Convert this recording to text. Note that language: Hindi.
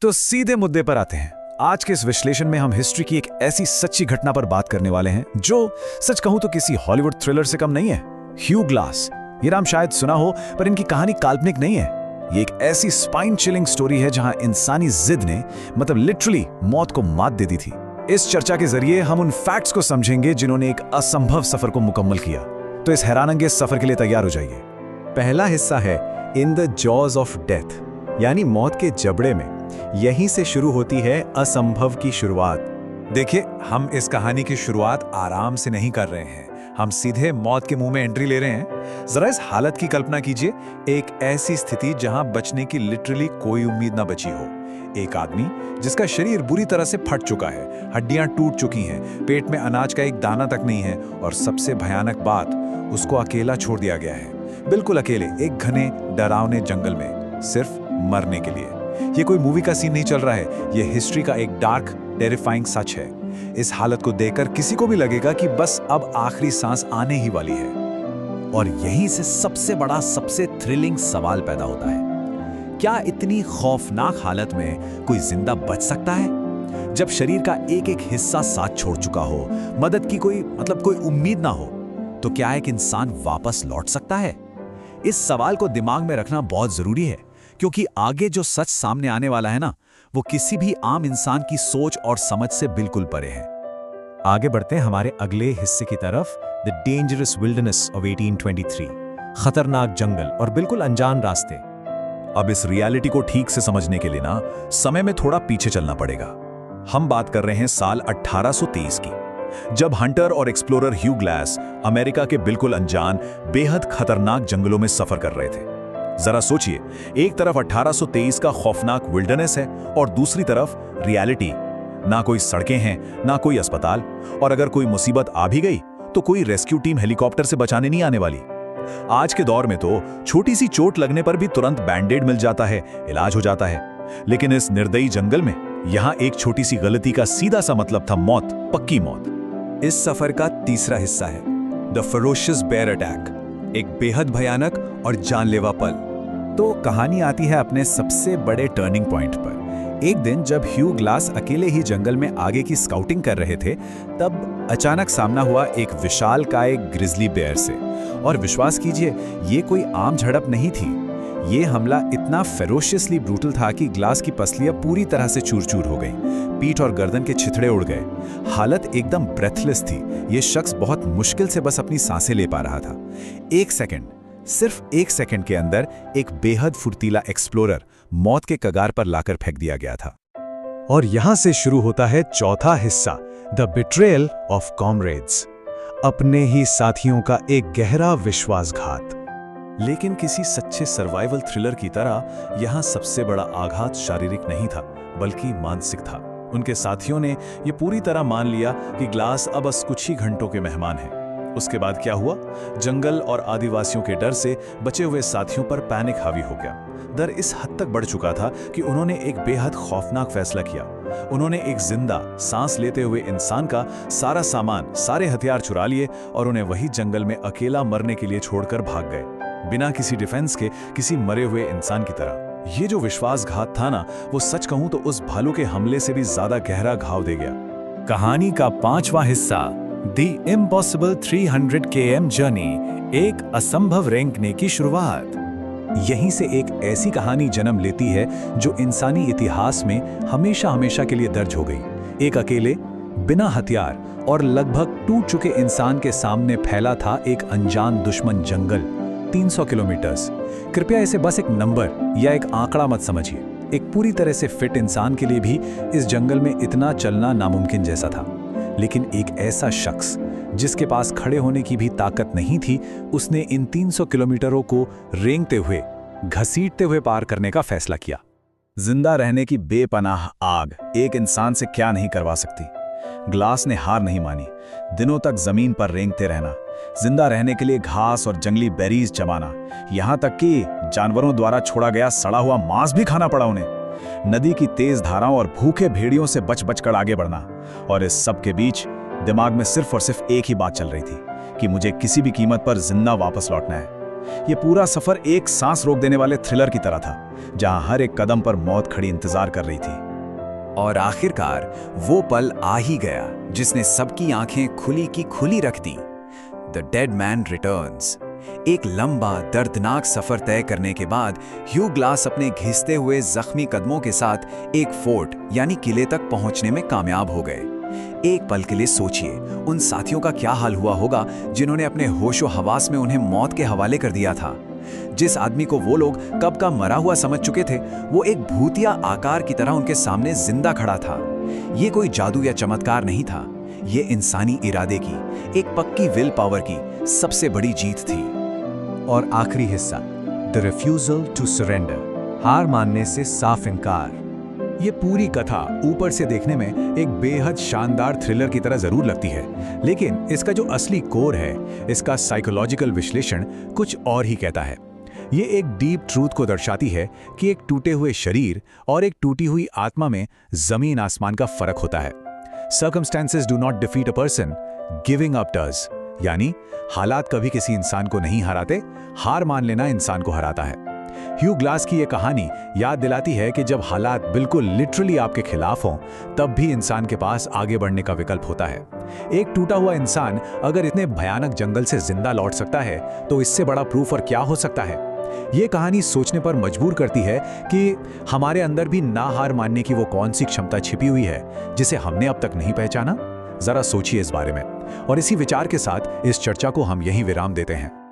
तो सीधे मुद्दे पर आते हैं। आज के इस विश्लेषण में हम हिस्ट्री की एक ऐसी सच्ची घटना पर बात करने वाले हैं जो सच कहूं तो किसी हॉलीवुड थ्रिलर से कम नहीं है। ह्यू ग्लास, ये नाम शायद सुना हो, पर इनकी कहानी काल्पनिक नहीं है। ये एक ऐसी स्पाइन चिलिंग स्टोरी है जहां इंसानी जिद ने मतलब लिटरली मौत को मात दे दी थी। इस चर्चा के जरिए हम उन फैक्ट्स को समझेंगे जिन्होंने एक असंभव सफर को मुकम्मल किया। तो इस हैरानंगेज सफर के लिए तैयार हो जाइए। पहला हिस्सा है in the jaws of death, यानी मौत के जबड़े में। यहीं से शुरू होती है असंभव की शुरुआत। देखिए, हम इस कहानी की शुरुआत आराम से नहीं कर रहे हैं, हम सीधे मौत के मुंह में एंट्री ले रहे हैं। जरा इस हालत की कल्पना कीजिए, एक ऐसी स्थिति जहां बचने की लिटरली कोई उम्मीद ना बची हो। एक आदमी जिसका शरीर बुरी तरह से फट चुका है, हड्डियां टूट चुकी हैं, पेट में अनाज का एक दाना तक नहीं है, और सबसे भयानक बात, उसको अकेला छोड़ दिया गया है। बिल्कुल अकेले, एक घने डरावने जंगल में, सिर्फ मरने के लिए। ये कोई मूवी का सीन नहीं चल रहा है, ये हिस्ट्री का एक डार्क टेरिफाइंग सच है। इस हालत को देखकर किसी को भी लगेगा कि बस अब आखिरी सांस आने ही वाली है। और यहीं से सबसे बड़ा, सबसे थ्रिलिंग सवाल पैदा होता है, क्या इतनी खौफनाक हालत में कोई जिंदा बच सकता है? जब शरीर का एक एक हिस्सा साथ छोड़ चुका हो, मदद की कोई उम्मीद ना हो, तो क्या एक इंसान वापस लौट सकता है? इस सवाल को दिमाग में रखना बहुत जरूरी है, क्योंकि आगे जो सच सामने आने वाला है ना, वो किसी भी आम इंसान की सोच और समझ से बिल्कुल परे है। आगे बढ़ते हैं हमारे अगले हिस्से की तरफ, द डेंजरस विल्डरनेस ऑफ 1823। खतरनाक जंगल और बिल्कुल अनजान रास्ते। अब इस रियलिटी को ठीक से समझने के लिए ना समय में थोड़ा पीछे चलना पड़ेगा। हम बात कर रहे हैं साल 1823 की, जब हंटर और एक्सप्लोरर ह्यू ग्लास अमेरिका के बिल्कुल अनजान, बेहद खतरनाक जंगलों में सफर कर रहे थे। जरा सोचिए, एक तरफ 1823 का खौफनाक विल्डरनेस है और दूसरी तरफ रियलिटी। ना कोई सड़कें हैं, ना कोई अस्पताल, और अगर कोई मुसीबत आ भी गई तो कोई रेस्क्यू टीम हेलीकॉप्टर से बचाने नहीं आने वाली। आज के दौर में तो छोटी सी चोट लगने पर भी तुरंत बैंडेड मिल जाता है, इलाज हो जाता है। लेकिन इस निर्दयी जंगल में यहां एक छोटी सी गलती का सीधा सा मतलब था मौत, पक्की मौत। इस सफर का तीसरा हिस्सा है द फेरोशियस बेयर अटैक, एक बेहद भयानक और जानलेवा पल। तो कहानी आती है अपने सबसे बड़े टर्निंग पॉइंट पर। एक दिन जब ह्यू ग्लास अकेले ही जंगल में आगे की स्काउटिंग कर रहे थे, तब अचानक सामना हुआ एक विशालकाय ग्रिजली बेयर से। और विश्वास कीजिए, ये कोई आम झड़प नहीं थी। ये हमला इतना फेरोशियसली ब्रूटल था कि ग्लास की पसलियां पूरी तरह से चूर-चूर हो गईं। पीठ और गर्दन के छिथड़े उड़ गए। हालत एकदम ब्रेथलेस थी। ये शख्स बहुत मुश्किल से बस अपनी सांसें ले पा रहा था। सिर्फ एक सेकंड के अंदर एक बेहद फुर्तीला एक्सप्लोरर मौत के कगार पर लाकर फेंक दिया गया था। और यहां से शुरू होता है चौथा हिस्सा, द बिट्रेयल ऑफ कॉमरेड्स। अपने ही साथियों का एक गहरा विश्वासघात। लेकिन किसी सच्चे सर्वाइवल थ्रिलर की तरह यहां सबसे बड़ा आघात शारीरिक नहीं था, बल्कि मानसिक था। उनके साथियों ने यह पूरी तरह मान लिया कि ग्लास अब बस कुछ ही घंटों के मेहमान हैं। उसके बाद क्या हुआ? जंगल और आदिवासियों के डर से बचे हुए साथियों पर पैनिक हावी हो गया। डर इस हद तक बढ़ चुका था कि उन्होंने एक बेहद खौफनाक फैसला किया। उन्होंने एक जिंदा, सांस लेते हुए इंसान का सारा सामान, सारे हथियार चुरा लिए और उन्हें वही जंगल में अकेला मरने के लिए छोड़कर भाग गए, बिना किसी डिफेंस के, किसी मरे हुए इंसान की तरह। ये जो विश्वासघात था ना, वो सच कहूं तो उस भालू के हमले से भी ज्यादा गहरा घाव दे गया। कहानी का पांचवा हिस्सा, द इम्पॉसिबल 300 km जर्नी, एक असंभव रेंकने की शुरुआत। यहीं से एक ऐसी कहानी जन्म लेती है जो इंसानी इतिहास में हमेशा हमेशा के लिए दर्ज हो गई। एक अकेले, बिना हथियार और लगभग टूट चुके इंसान के सामने फैला था एक अनजान दुश्मन जंगल, 300 किलोमीटर्स। कृपया इसे बस एक नंबर या एक आंकड़ा मत समझिए। एक पूरी तरह से फिट इंसान के लिए भी इस जंगल में इतना चलना नामुमकिन जैसा था। लेकिन एक ऐसा शख्स जिसके पास खड़े होने की भी ताकत नहीं थी, उसने इन 300 किलोमीटरों को रेंगते हुए, घसीटते हुए पार करने का फैसला किया। जिंदा रहने की बेपनाह आग एक इंसान से क्या नहीं करवा सकती। ग्लास ने हार नहीं मानी। दिनों तक जमीन पर रेंगते रहना, जिंदा रहने के लिए घास और जंगली बेरीज चबाना, यहां तक कि जानवरों द्वारा छोड़ा गया सड़ा हुआ मांस भी खाना पड़ा उन्हें। नदी की तेज धाराओं और भूखे भेड़ियों से बच बच कर आगे बढ़ना। और इस सब के बीच दिमाग में सिर्फ और सिर्फ एक ही बात चल रही थी कि मुझे किसी भी कीमत पर जिंदा वापस लौटना है। ये पूरा सफर एक सांस रोक देने वाले थ्रिलर की तरह था, जहां हर एक कदम पर मौत खड़ी इंतजार कर रही थी। और आखिरकार वो पल आ ही गया जिसने सबकी आंखें खुली की खुली रख दी। The dead man returns. एक लंबा दर्दनाक सफर तय करने के बाद ह्यू ग्लास अपने घिसते हुए जख्मी कदमों के साथ एक फोर्ट यानी किले तक पहुंचने में कामयाब हो गए। एक पल के लिए सोचिए, उन साथियों का क्या हाल हुआ होगा जिन्होंने अपने होशो हवास में उन्हें मौत के हवाले कर दिया था। जिस आदमी को वो लोग कब का मरा हुआ समझ चुके थे, वो एक भूतिया आकार की तरह उनके सामने जिंदा खड़ा था। ये कोई जादू या चमत्कार नहीं था, ये इंसानी इरादे की, एक पक्की विल पावर की सबसे बड़ी जीत थी। और आखिरी हिस्सा, द रिफ्यूजल टू सरेंडर, हार मानने से साफ इनकार। ये पूरी कथा ऊपर से देखने में एक बेहद शानदार थ्रिलर की तरह जरूर लगती है, लेकिन इसका जो असली कोर है, इसका साइकोलॉजिकल विश्लेषण कुछ और ही कहता है। ये एक डीप ट्रूथ को दर्शाती है कि एक टूटे हुए शरीर और एक टूटी हुई आत्मा में जमीन आसमान का फर्क होता है। Circumstances do not defeat a person, giving up does। यानी हालात कभी किसी इंसान को नहीं हराते, हार मान लेना इंसान को हराता है। ह्यू ग्लास की यह कहानी याद दिलाती है कि जब हालात बिल्कुल लिटरली आपके खिलाफ हों, तब भी इंसान के पास आगे बढ़ने का विकल्प होता है। एक टूटा हुआ इंसान अगर इतने भयानक जंगल से जिंदा लौट सकता है, तो इससे बड़ा प्रूफ और क्या हो सकता है। ये कहानी सोचने पर मजबूर करती है कि हमारे अंदर भी ना हार मानने की वो कौन सी क्षमता छिपी हुई है जिसे हमने अब तक नहीं पहचाना। जरा सोचिए इस बारे में। और इसी विचार के साथ इस चर्चा को हम यहीं विराम देते हैं।